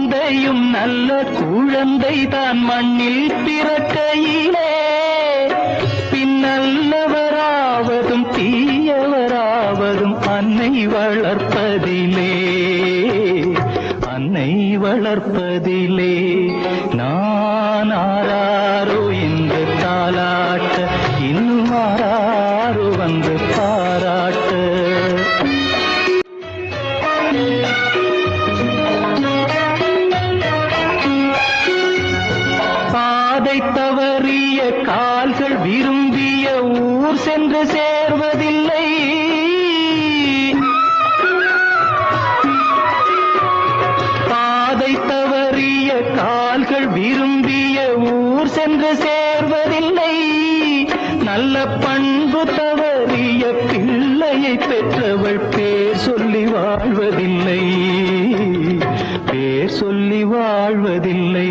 தந்தையும் நல்ல குழந்தை தான் மண்ணில் பிறக்கையிலே பின்னல்லவராவதும் தீயவராவதும் அன்னை வளர்ப்பதிலே அன்னை வளர்ப்பதிலே நான் ஆராரோ என்று தாலாட்ட இன்னும் ஆராரோ வந்து பாராட்ட பாதை தவறிய கால்கள் விரும்பிய ஊர் சென்று சேர்வதில்லை பாதை தவறிய கால்கள் விரும்பிய ஊர் சென்று சேர்வதில்லை நல்ல பண்பு தவறிய பிள்ளையை பெற்றவள் பேர் சொல்லி வாழ்வதில்லை பேர் சொல்லி வாழ்வதில்லை